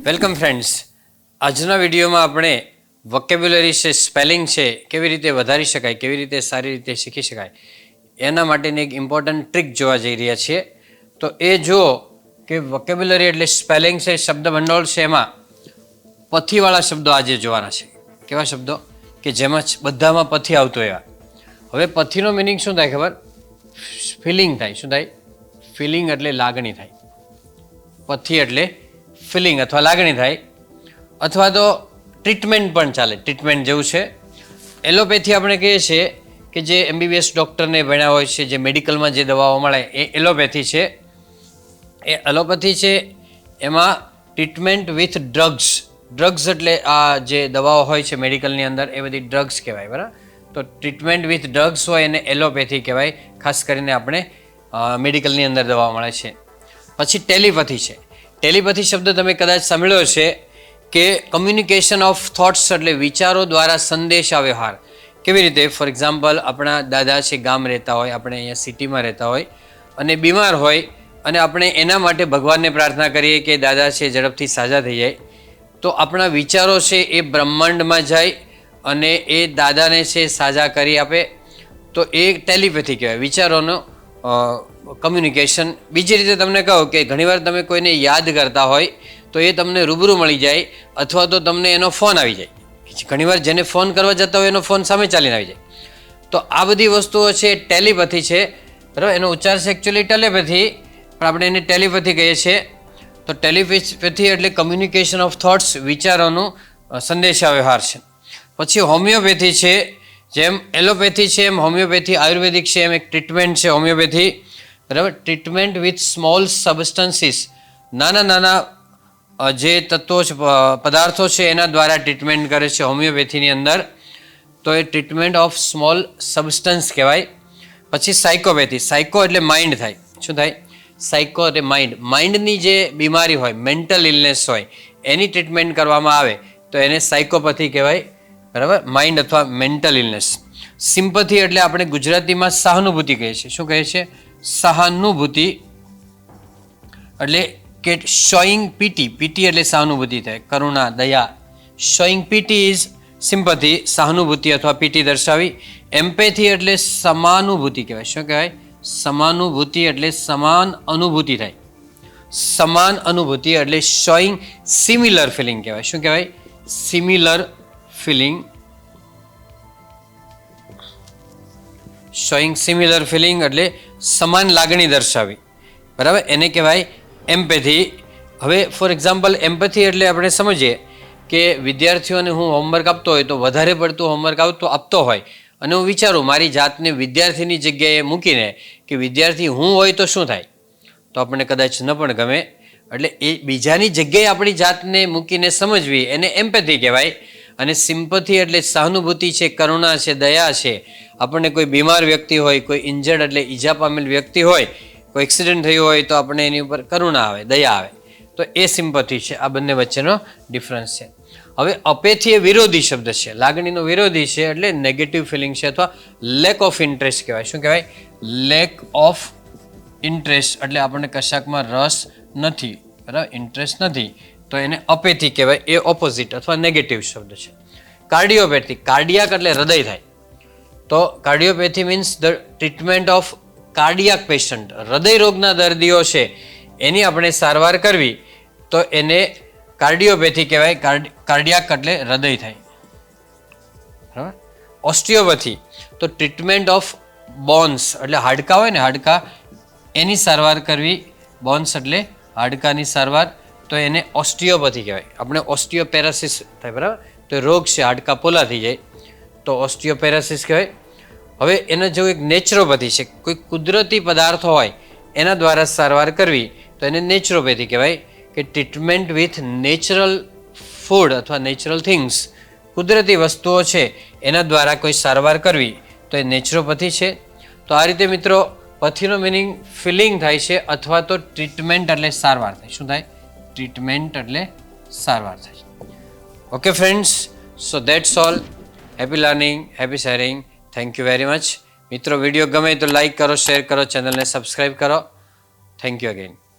Welcome friends. આજના વિડીયોમાં આપણે વોકેબ્યુલરી છે, સ્પેલિંગ છે, કેવી રીતે વધારી શકાય, કેવી રીતે સારી રીતે શીખી શકાય એના માટેની એક ઇમ્પોર્ટન્ટ ટ્રીક જોવા જઈ રહ્યા છીએ. તો એ જુઓ કે વોકેબ્યુલરી એટલે સ્પેલિંગ છે, શબ્દ ભંડોળ છે, એમાં પથીવાળા શબ્દો આજે જોવાના છે. કેવા શબ્દો કે જેમાં બધામાં પથી આવતો એવા. હવે પથીનો મિનિંગ શું થાય ખબર? ફિલિંગ થાય. શું થાય? ફિલિંગ એટલે લાગણી થાય. પથી એટલે ફિલિંગ અથવા લાગણી થાય, અથવા તો ટ્રીટમેન્ટ પણ ચાલે. ટ્રીટમેન્ટ જેવું છે. એલોપેથી આપણે કહીએ છીએ કે જે MBBS ડૉક્ટરને ભણ્યા હોય છે, જે મેડિકલમાં જે દવાઓ મળે એ એલોપેથી છે. એ એલોપેથી છે એમાં ટ્રીટમેન્ટ વિથ ડ્રગ્સ. ડ્રગ્સ એટલે આ જે દવાઓ હોય છે મેડિકલની અંદર એ બધી ડ્રગ્સ કહેવાય, બરાબર? તો ટ્રીટમેન્ટ વિથ ડ્રગ્સ હોય એને એલોપેથી કહેવાય. ખાસ કરીને આપણે મેડિકલની અંદર દવાઓ મળે છે. પછી ટેલિપેથી છે. ટેલિપેથી શબ્દ તમે કદાચ સાંભળ્યો છે કે કમ્યુનિકેશન ઓફ થોટ્સ એટલે વિચારો દ્વારા સંદેશા વ્યવહાર. કેવી રીતે? ફોર એક્ઝામ્પલ, આપણા દાદા છે, ગામ રહેતા હોય, આપણે અહીંયા સિટીમાં રહેતા હોય અને બીમાર હોય અને આપણે એના માટે ભગવાનને પ્રાર્થના કરીએ કે દાદા છે ઝડપથી સાજા થઈ જાય. તો આપણા વિચારો છે એ બ્રહ્માંડમાં જાય અને એ દાદાને છે સાજા કરી આપે. તો એ ટેલિપેથી કહેવાય, વિચારોનો કમ્યુનિકેશન. બીજી રીતે તમને કહું કે ઘણીવાર તમે કોઈને યાદ કરતા હોય તો એ તમને રૂબરૂ મળી જાય અથવા તો તમને એનો ફોન આવી જાય. ઘણીવાર જેને ફોન કરવા જતા હોય એનો ફોન સામે ચાલીને આવી જાય. તો આ બધી વસ્તુઓ છે ટેલિપેથી છે, બરાબર? એનો ઉચ્ચાર છે એકચ્યુઅલી ટેલિપેથી, પણ આપણે એને ટેલિપેથી કહીએ છીએ. તો ટેલિપેથી એટલે કમ્યુનિકેશન ઓફ થોટ્સ, વિચારોનું સંદેશા વ્યવહાર છે. પછી હોમિયોપેથી છે. જેમ એલોપેથી છે એમ હોમિયોપેથી આયુર્વેદિક છે, એમ એક ટ્રીટમેન્ટ છે હોમિયોપેથી, બરાબર? ટ્રીટમેન્ટ વિથ સ્મોલ સબસ્ટન્સીસ, નાના નાના જે તત્વો છે, પદાર્થો છે એના દ્વારા ટ્રીટમેન્ટ કરે છે હોમિયોપેથીની અંદર. તો એ ટ્રીટમેન્ટ ઓફ સ્મોલ સબસ્ટન્સ કહેવાય. પછી સાયકોપેથી. સાયકો એટલે માઇન્ડ થાય. શું થાય? સાયકો એટલે માઇન્ડ. માઇન્ડની જે બીમારી હોય, મેન્ટલ ઇલનેસ હોય, એની ટ્રીટમેન્ટ કરવામાં આવે તો એને સાયકોપેથી કહેવાય, બરાબર? માઇન્ડ અથવા મેન્ટલ ઇલનેસ. સિમ્પથી એટલે આપણે ગુજરાતીમાં સહાનુભૂતિ કહીએ છીએ. શું કહીએ છીએ? સહાનુભૂતિ. એટલે કે શોઈંગ પીટી. પીટી એટલે સહાનુભૂતિ થાય, કરુણા, દયા. શોઈંગ પીટી ઇઝ સિમ્પથી, સહાનુભૂતિ અથવા પીટી દર્શાવી. એમ્પેથી એટલે સમાનુભૂતિ કહેવાય. શું કહેવાય? સમાનુભૂતિ એટલે સમાન અનુભૂતિ થાય. સમાન અનુભૂતિ એટલે શોઈંગ સિમિલર ફિલિંગ કહેવાય. શું કહેવાય? Similar feeling. Showing similar feeling એટલે સમાન લાગણી દર્શાવી, બરાબર? એને કહેવાય એમ્પેથી. હવે ફોર એક્ઝામ્પલ, એમ્પેથી એટલે આપણે સમજીએ કે વિદ્યાર્થીઓને હું હોમવર્ક આપતો હોય તો વધારે પડતું હોમવર્ક આપતો હોય અને હું વિચારું મારી જાતને વિદ્યાર્થીની જગ્યાએ મૂકીને કે વિદ્યાર્થી હું હોય તો શું થાય, તો આપણને કદાચ ન પણ ગમે. એટલે એ બીજાની જગ્યાએ આપણી જાતને મૂકીને સમજવી એને એમ્પેથી કહેવાય. અને સિમ્પથી એટલે સહાનુભૂતિ છે, કરુણા છે, દયા છે. આપણને કોઈ બીમાર વ્યક્તિ હોય, કોઈ ઇન્જર્ડ એટલે ઈજા પામેલ વ્યક્તિ હોય, કોઈ એક્સિડન્ટ થયું હોય તો આપણે એની ઉપર કરુણા આવે, દયા આવે. તો એ સિમ્પથી છે. આ બંને વચ્ચેનો ડિફરન્સ છે. હવે અપેથી એ વિરોધી શબ્દ છે, લાગણીનો વિરોધી છે, એટલે નેગેટિવ ફિલિંગ છે અથવા લેક ઓફ ઇન્ટરેસ્ટ કહેવાય. શું કહેવાય? લેક ઓફ ઇન્ટરેસ્ટ એટલે આપણને કશાકમાં રસ નથી, બરાબર? ઇન્ટરેસ્ટ નથી, તો એને અપેથી કહેવાય. એ ઓપોઝિટ અથવા નેગેટિવ શબ્દ છે. કાર્ડિયોપેથી. કાર્ડિયાક એટલે હૃદય થાય. તો cardiopathy means the treatment of cardiac patient. હૃદય રોગના દર્દીઓ છે એની આપણે સારવાર કરવી તો એને કાર્ડિયોપેથી કહેવાય. કાર્ડિયાક એટલે હૃદય થાય, બરાબર? ઓસ્ટિયોપેથી તો ટ્રીટમેન્ટ ઓફ બોન્સ એટલે હાડકાં હોય ને, હાડકાં, એની સારવાર કરવી. બોન્સ એટલે હાડકાની સારવાર, તો એને ઓસ્ટિયોપેથી કહેવાય. આપણે ઓસ્ટિયોપેરાસિસ થાય, બરાબર? તો રોગ છે, હાડકાં પોલા થઈ જાય તો ઓસ્ટિયોપેરાસિસ કહેવાય. હવે એના જેવું એક નેચરોપેથી છે. કોઈ કુદરતી પદાર્થો હોય એના દ્વારા સારવાર કરવી તો એને નેચરોપેથી કહેવાય. કે ટ્રીટમેન્ટ વિથ નેચરલ ફૂડ અથવા નેચરલ થિંગ્સ, કુદરતી વસ્તુઓ છે એના દ્વારા કોઈ સારવાર કરવી તો એ નેચરોપેથી છે. તો આ રીતે મિત્રો પથીનો મિનિંગ ફિલિંગ થાય છે અથવા તો ટ્રીટમેન્ટ એટલે સારવાર થાય. શું થાય? ટ્રીટમેન્ટ એટલે સારવાર થાય. Okay friends, so that's all. Happy learning, happy sharing. Thank you very much. મિત્રો વિડીયો ગમે તો લાઈક કરો, શેર કરો, ચેનલને સબસ્ક્રાઈબ કરો. Thank you again.